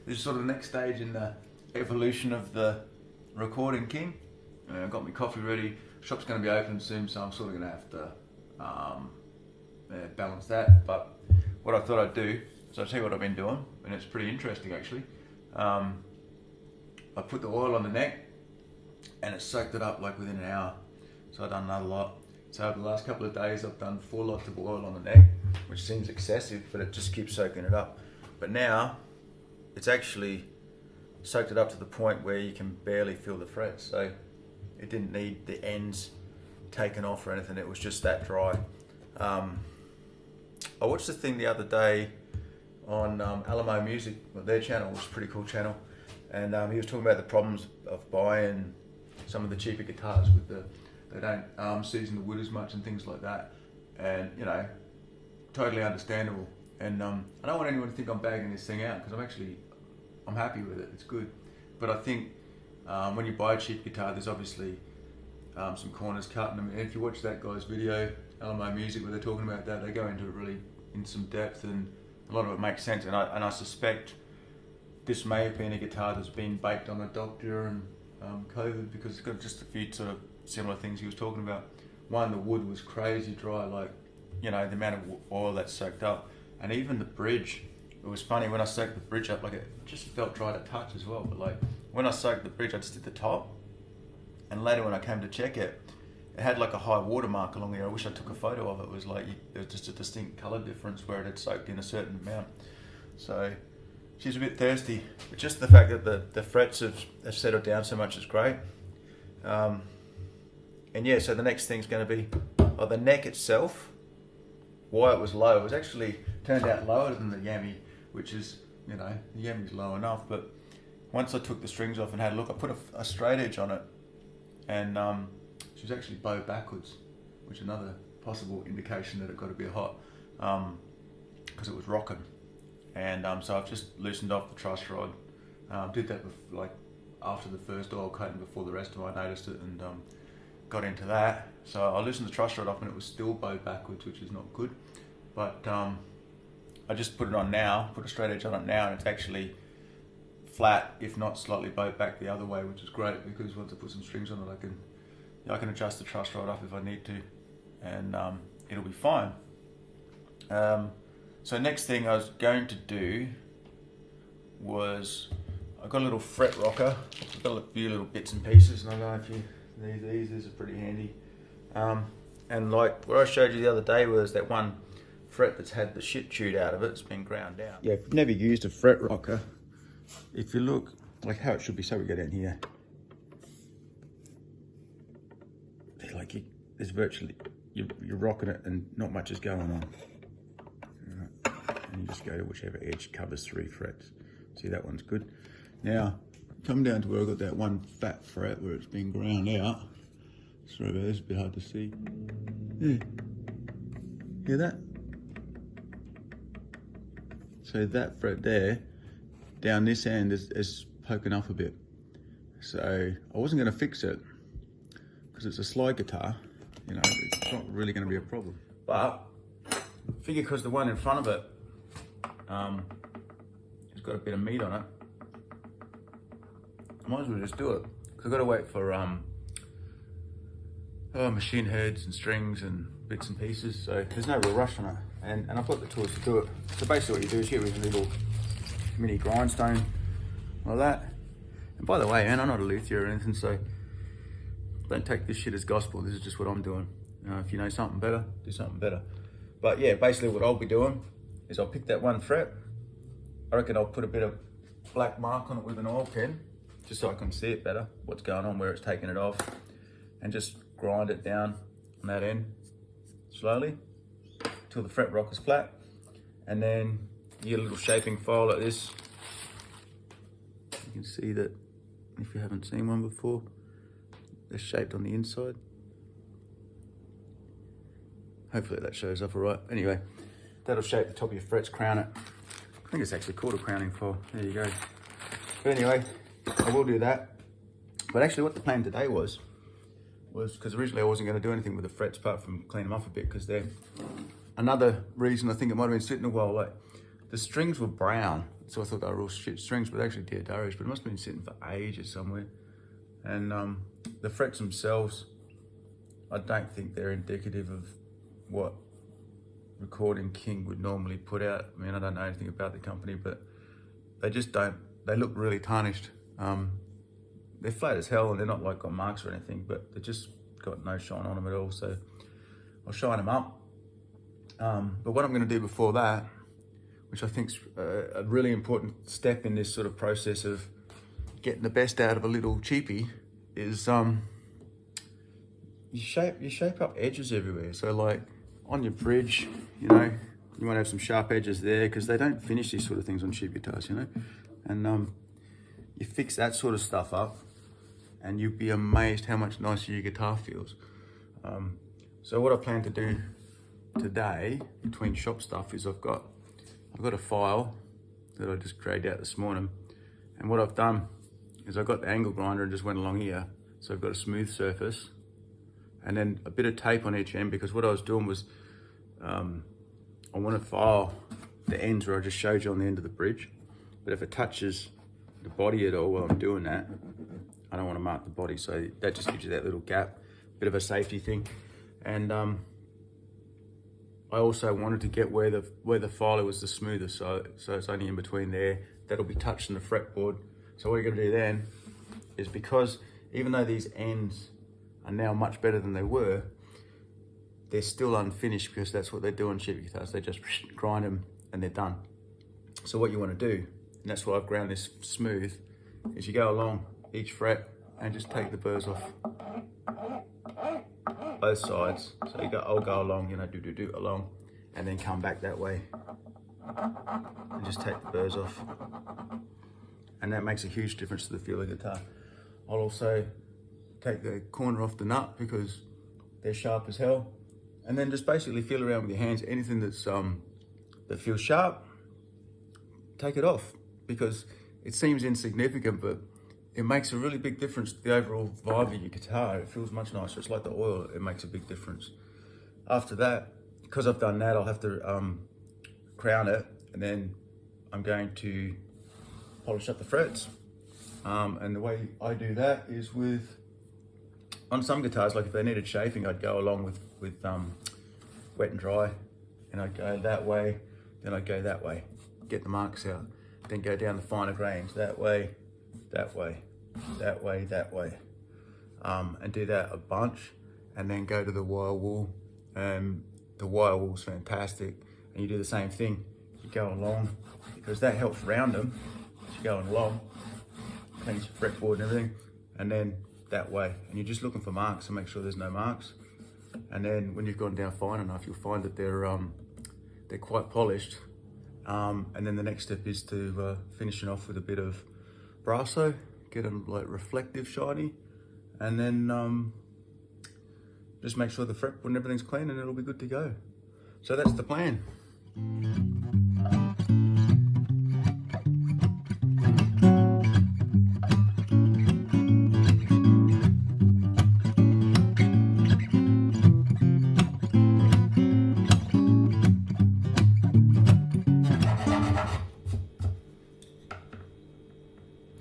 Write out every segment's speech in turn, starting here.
This is sort of the next stage in the evolution of the recording king. I've got my coffee ready. Shop's going to be open soon, so I'm sort of going to have to balance that. But what I thought I'd do, so I'll tell you what I've been doing, and it's pretty interesting actually. I put the oil on the neck and it soaked it up like within an hour. So I've done another lot. So over the last couple of days I've done 4 lots of oil on the neck, which seems excessive, but it just keeps soaking it up. But now it's actually soaked it up to the point where you can barely feel the frets. So it didn't need the ends taken off or anything, it was just that dry. I watched the thing the other day on Alamo Music, well, their channel was a pretty cool channel, and he was talking about the problems of buying some of the cheaper guitars with they don't season the wood as much and things like that, and you know, totally understandable. And I don't want anyone to think I'm bagging this thing out, because I'm happy with it, it's good. But I think when you buy a cheap guitar, there's obviously some corners cut. And if you watch that guy's video, Alamo Music, where they're talking about that, they go into it really in some depth, and a lot of it makes sense. And I suspect this may have been a guitar that's been baked on a dock during COVID, because it's got just a few sort of similar things he was talking about. One, the wood was crazy dry, like, you know, the amount of oil that's soaked up. And even the bridge, it was funny, when I soaked the bridge up, like it just felt dry to touch as well. But like when I soaked the bridge, I just did the top, and later when I came to check it, it had like a high water mark along there. I wish I took a photo of it. It was like, there was just a distinct color difference where it had soaked in a certain amount. So she's a bit thirsty, but just the fact that the frets have settled down so much is great. And yeah, so the next thing's going to be the neck itself. Why it was low, it was actually turned out lower than the Yami, which is, you know, the Yami's low enough. But once I took the strings off and had a look, I put a straight edge on it, and she was actually bowed backwards, which is another possible indication that it got to be hot, because it was rocking. And so I've just loosened off the truss rod. Did that like after the first oil coating, before the rest of them. I noticed it and got into that. So I loosened the truss rod off and it was still bowed backwards, which is not good. But I just put it on now, put a straight edge on it now, and it's actually flat, if not slightly bowed back the other way, which is great, because once I put some strings on it, I can adjust the truss rod up if I need to, and it'll be fine. So next thing I was going to do was, I got a little fret rocker. I've got a few little bits and pieces, and I don't know if you, these are pretty handy. And like what I showed you the other day was that one fret that's had the shit chewed out of it. It's been ground out. Yeah, if you've never used a fret rocker, if you look like how it should be, so we go down here. Like there's virtually, you're rocking it and not much is going on. And you just go to whichever edge covers 3 frets. See, that one's good. Now, come down to where I've got that one fat fret where it's been ground out. Sorry about this, it's a bit hard to see. Yeah. Hear that? So that fret there, down this end is poking up a bit. So I wasn't going to fix it, because it's a slide guitar, you know, it's not really going to be a problem. But I figure because the one in front of it has got a bit of meat on it, I might as well just do it. Because I've got to wait for machine heads and strings and bits and pieces, so there's no real rush on it. And I've got the tools to do it. So basically what you do is you get a little mini grindstone like that. And by the way, man, I'm not a luthier or anything, so don't take this shit as gospel. This is just what I'm doing. If you know something better, do something better. But yeah, basically what I'll be doing is I'll pick that one fret. I reckon I'll put a bit of black mark on it with an oil pen, just so I can see it better, what's going on, where it's taking it off, and just grind it down on that end slowly till the fret rock is flat. And then you get a little shaping file like this. You can see that if you haven't seen one before, they're shaped on the inside. Hopefully that shows up all right. Anyway, that'll shape the top of your frets, crown it. I think it's actually called a crowning file. There you go. But anyway, I will do that. But actually what the plan today was because originally I wasn't going to do anything with the frets apart from clean them up a bit, because they're another reason I think it might have been sitting a while. Like, the strings were brown, so I thought they were all shit strings, but they're actually Deodarius, but it must have been sitting for ages somewhere. And the frets themselves, I don't think they're indicative of what Recording King would normally put out. I mean, I don't know anything about the company, but they just don't, they look really tarnished. They're flat as hell and they're not like got marks or anything, but they just got no shine on them at all. So I'll shine them up. But what I'm going to do before that, which I think is a really important step in this sort of process of getting the best out of a little cheapie, is you shape up edges everywhere. So like on your bridge, you know, you might have some sharp edges there, because they don't finish these sort of things on cheap guitars, you know. And you fix that sort of stuff up, and you'd be amazed how much nicer your guitar feels. So what I plan to do today between shop stuff is I've got a file that I just dragged out this morning, and what I've done is I got the angle grinder and just went along here, so I've got a smooth surface and then a bit of tape on each end, because what I was doing was I want to file the ends where I just showed you on the end of the bridge, but if it touches the body at all while I'm doing that, I don't want to mark the body, so that just gives you that little gap, bit of a safety thing. And I also wanted to get where the filer was the smoothest, so it's only in between there. That'll be touching the fretboard. So what you're gonna do then is, because even though these ends are now much better than they were, they're still unfinished, because that's what they do on cheap guitars. They just grind them and they're done. So what you want to do, and that's why I've ground this smooth, is you go along each fret and just take the burrs off both sides. So I'll go along, you know, do along, and then come back that way and just take the burrs off. And that makes a huge difference to the feel of the guitar. I'll also take the corner off the nut, because they're sharp as hell, and then just basically feel around with your hands. Anything that's that feels sharp, take it off, because it seems insignificant, but it makes a really big difference to the overall vibe of your guitar. It feels much nicer. It's like the oil, it makes a big difference. After that, because I've done that, I'll have to crown it, and then I'm going to polish up the frets. And the way I do that is with, on some guitars, like if they needed shaping, I'd go along with wet and dry, and I'd go that way, then I'd go that way, get the marks out, then go down the finer grains, that way, that way, that way, that way, and do that a bunch, and then go to the wire wool. The wire wool's fantastic, and you do the same thing. You go along, because that helps round them as you're going along, cleans your fretboard and everything, and then that way, and you're just looking for marks to make sure there's no marks. And then when you've gone down fine enough, you'll find that they're quite polished. And then the next step is to finishing off with a bit of Brasso, get them like reflective shiny, and then just make sure the fretboard and everything's clean, and it'll be good to go. So that's the plan.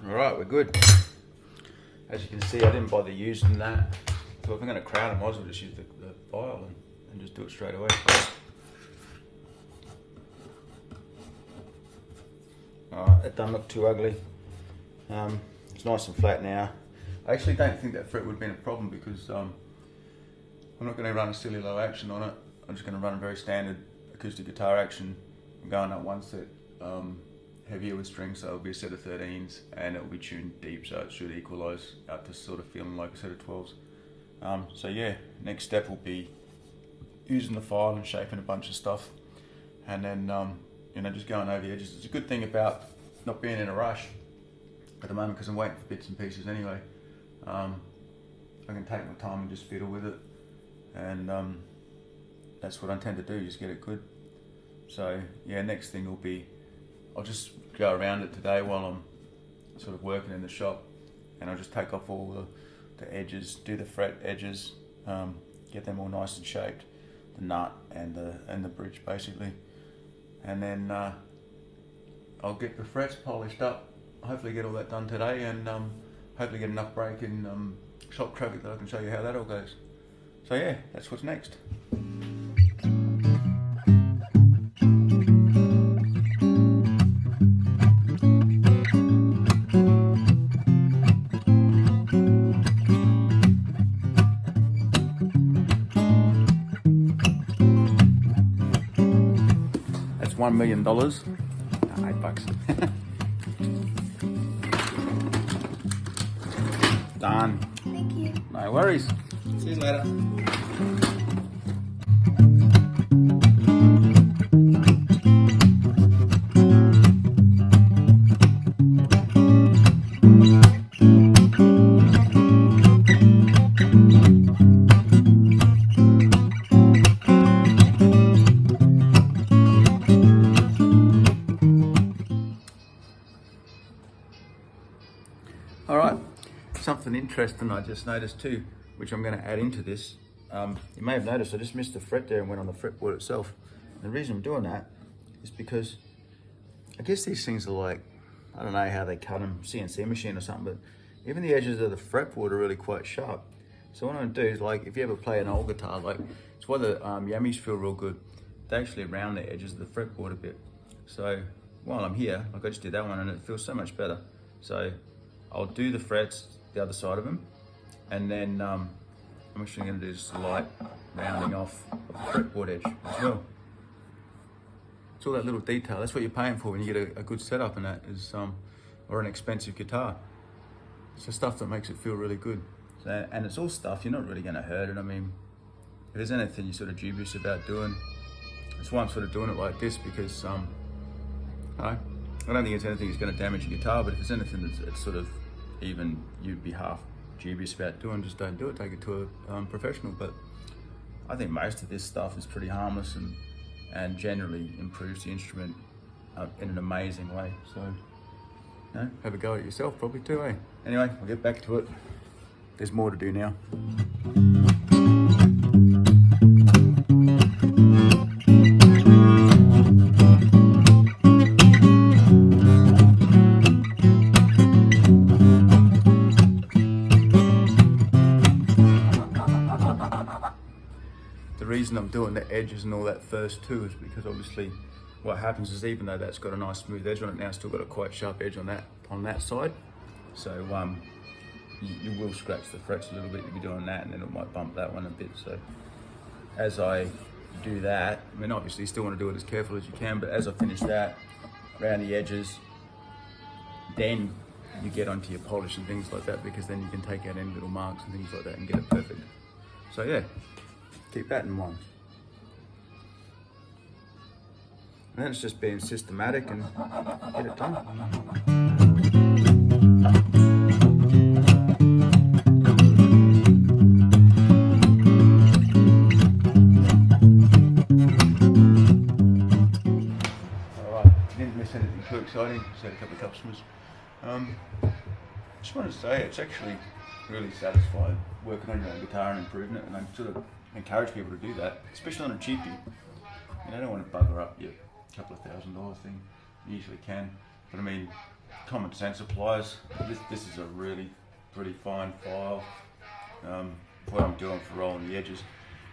Alright, we're good. As you can see, I didn't bother using that. So if I'm going to crown them, I might as well just use the file and just do it straight away. Alright, that doesn't look too ugly. It's nice and flat now. I actually don't think that fret would have been a problem, because I'm not going to run a silly low action on it. I'm just going to run a very standard acoustic guitar action. I'm going up one set heavier with strings, so it'll be a set of 13s, and it'll be tuned deep, so it should equalise out to sort of feeling like a set of 12s. So yeah, next step will be using the file and shaping a bunch of stuff, and then you know, just going over the edges. It's a good thing about not being in a rush at the moment, because I'm waiting for bits and pieces anyway. I can take my time and just fiddle with it, and that's what I intend to do, just get it good. So yeah, next thing will be, I'll just go around it today while I'm sort of working in the shop, and I'll just take off all the edges, do the fret edges, get them all nice and shaped, the nut and the bridge basically, and then I'll get the frets polished up. Hopefully get all that done today, and hopefully get enough break in shop traffic that I can show you how that all goes. So yeah, that's what's next. That's $1 million. $8. Done. Thank you. No worries. See you later. All right, something interesting I just noticed too, which I'm going to add into this. You may have noticed I just missed the fret there and went on the fretboard itself. And the reason I'm doing that is because I guess these things are like, I don't know how they cut them, CNC machine or something, but even the edges of the fretboard are really quite sharp. So what I'm going to do is, like, if you ever play an old guitar, like, it's why the yammies feel real good. They actually round the edges of the fretboard a bit. So while I'm here, like I just did that one and it feels so much better. So I'll do the frets, the other side of them, and then I'm actually going to do a slight rounding off of the fretboard edge as well. It's all that little detail. That's what you're paying for when you get a good setup, and that is, or an expensive guitar. It's the stuff that makes it feel really good. So, and it's all stuff, you're not really going to hurt it. I mean, if there's anything you're sort of dubious about doing, that's why I'm sort of doing it like this, because I don't think it's anything that's going to damage your guitar, but if there's anything that's sort of even you'd be half dubious about doing, just don't do it, take it to a professional. But I think most of this stuff is pretty harmless and generally improves the instrument in an amazing way. So, you know, have a go at it yourself probably too, eh? Anyway, I'll get back to it. There's more to do now. The reason I'm doing the edges and all that first too is because obviously what happens is, even though that's got a nice smooth edge on it now, it's still got a quite sharp edge on that side. So you will scratch the frets a little bit if you're doing that, and then it might bump that one a bit. So as I do that, I mean, obviously you still want to do it as careful as you can, but as I finish that, around the edges, then you get onto your polish and things like that, because then you can take out any little marks and things like that and get it perfect. So yeah, keep that in mind. And then it's just being systematic and get it done. Didn't miss anything too exciting. Just had a couple of customers. Just wanted to say, it's actually really satisfying working on your own guitar and improving it, and I sort of encourage people to do that, especially on a cheapie. You know, don't want to bugger up your couple of $1,000 thing. You usually can, but I mean, common sense applies. This is a really pretty fine file. What I'm doing for rolling the edges,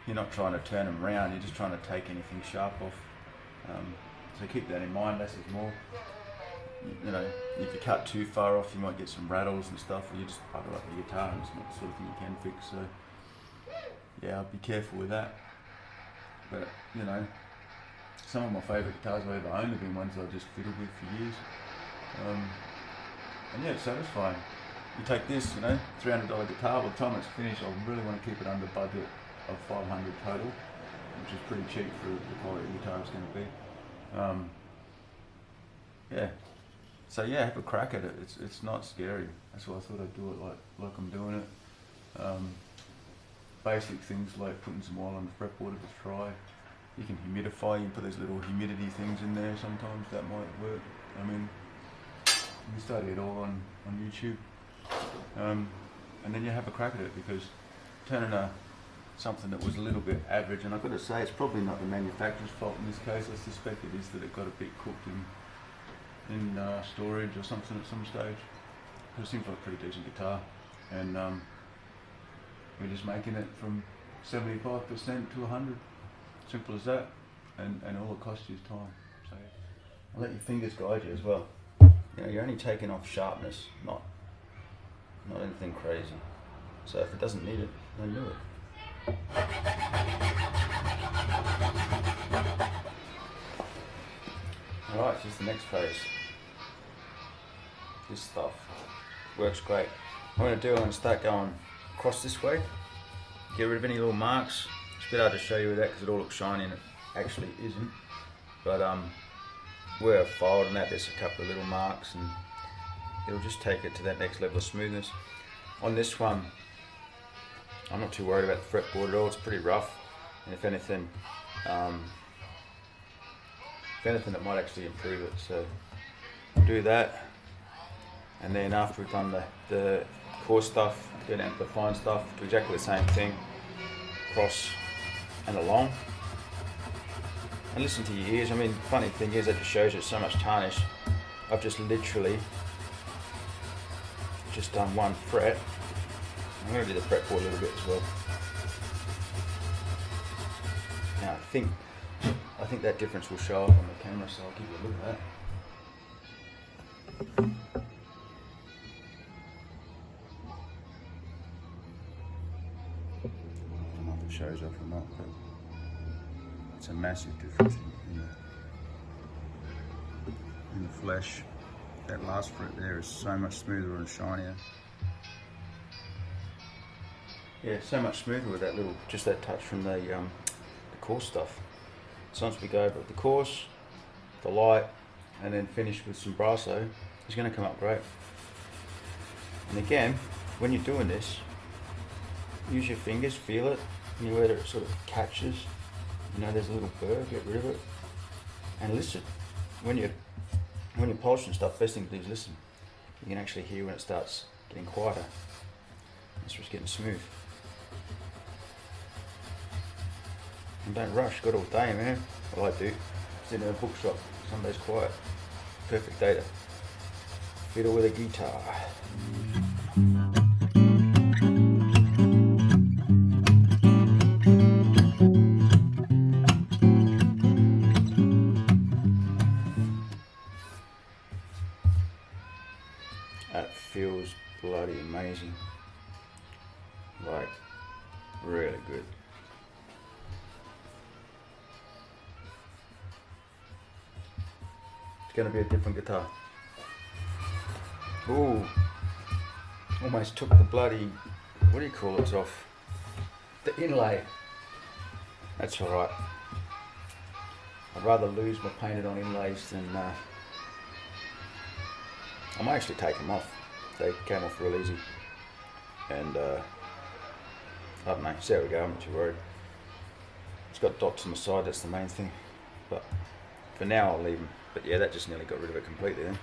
you're not trying to turn them around, you're just trying to take anything sharp off. So keep that in mind, less is more. You know, if you cut too far off, you might get some rattles and stuff, or you just bugger up the guitar, and it's not the sort of thing you can fix. So yeah, I'll be careful with that. But you know, some of my favourite guitars I've ever owned have been ones I've just fiddled with for years. And yeah, it's satisfying. You take this, you know, $300 guitar, by the time it's finished, I really want to keep it under budget of $500 total, which is pretty cheap for the quality of guitar it's going to be. Yeah, so yeah, have a crack at it. It's not scary. That's why I thought I'd do it like I'm doing it. Basic things like putting some oil on the fretboard if it's dry. You can humidify. You can put those little humidity things in there. Sometimes that might work. I mean, You study it all on YouTube, and then you have a crack at it, because turning something that was a little bit average, and I've got to say it's probably not the manufacturer's fault in this case. I suspect it is that it got a bit cooked in storage or something at some stage. But it seems like a pretty decent guitar, and we're just making it from 75% to 100. Simple as that, and all it costs you is time. So I'll let your fingers guide you as well. You know, you're only taking off sharpness, not anything crazy. So if it doesn't need it, then do it. Alright, so it's the next phase. This stuff works great. What I'm going to do, I'm going to start going across this way, get rid of any little marks. It's a bit hard to show you with that because it all looks shiny and it actually isn't. But where I've filed and that, there's a couple of little marks, and it'll just take it to that next level of smoothness. On this one, I'm not too worried about the fretboard at all. It's pretty rough, and if anything, it might actually improve it. So do that, and then after we've done the coarse stuff, get out the fine stuff, do exactly the same thing, across and along. And listen to your ears. I mean, the funny thing is that just shows you so much tarnish. I've just literally just done one fret. I'm going to do the fretboard a little bit as well. Now I think that difference will show up on the camera, so I'll give you a look at that. I don't know if it shows up or not, but it's a massive difference in the flesh. That last fret there is so much smoother and shinier. Yeah, so much smoother with that little, just that touch from the coarse stuff. So once we go over the coarse, the light, and then finish with some brasso, it's going to come up great. And again, when you're doing this, use your fingers, feel it, anywhere that it sort of catches. You know, there's a little burr, get rid of it, and listen. When you're polishing stuff, best thing to do is listen. You can actually hear when it starts getting quieter. It's just getting smooth. And don't rush, got all day, man. Well, I do. Sit in a bookshop, Sunday's quiet. Perfect day to fiddle with a guitar. That feels bloody amazing. Like, really good. It's going to be a different guitar. Ooh, almost took the bloody, what do you call it, off? The inlay. That's alright. I'd rather lose my painted on inlays than, I might actually take them off. They came off real easy. And, I don't know, see how we go, I'm not too worried. It's got dots on the side, that's the main thing. But for now I'll leave them. But yeah, that just nearly got rid of it completely then.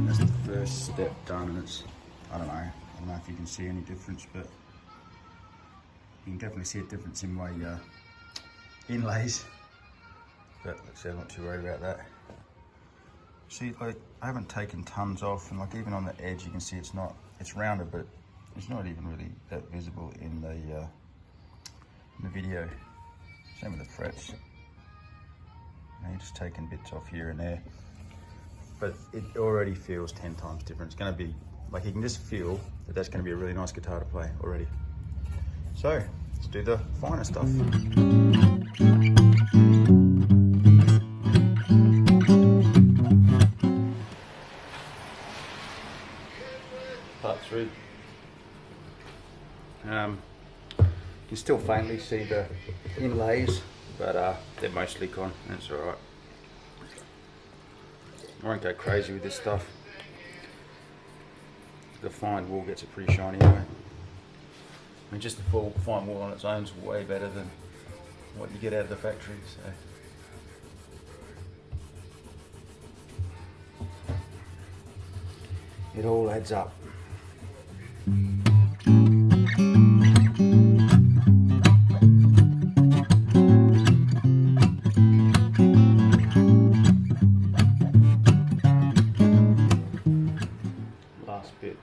That's the first step done, and it's, I don't know if you can see any difference, but you can definitely see a difference in my inlays, but like I said, I'm not too worried about that. See, like, I haven't taken tons off, and like even on the edge you can see it's rounded, but it's not even really that visible in the video. Same with the frets. Now you're just taking bits off here and there, but it already feels 10 times different. It's going to be, like, you can just feel that that's going to be a really nice guitar to play already. So, let's do the finer stuff. Part 3. You can still faintly see the inlays, but they're mostly gone. That's all right. I won't go crazy with this stuff. The fine wool gets it pretty shiny anyway. I mean, just the full fine wool on its own is way better than what you get out of the factory. So. It all adds up. Last bit.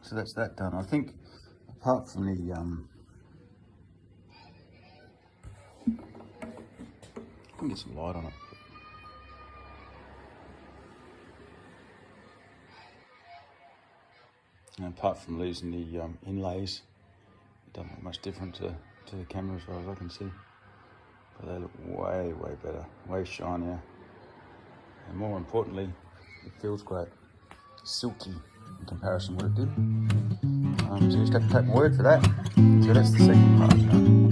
So that's that done. I think apart from the I can get some light on it. And apart from losing the inlays, it doesn't look much different to the camera as far as I can see. But they look way, way better, way shinier. And more importantly, it feels great. Silky in comparison to what it did. So you just have to take my word for that. So that's the second part.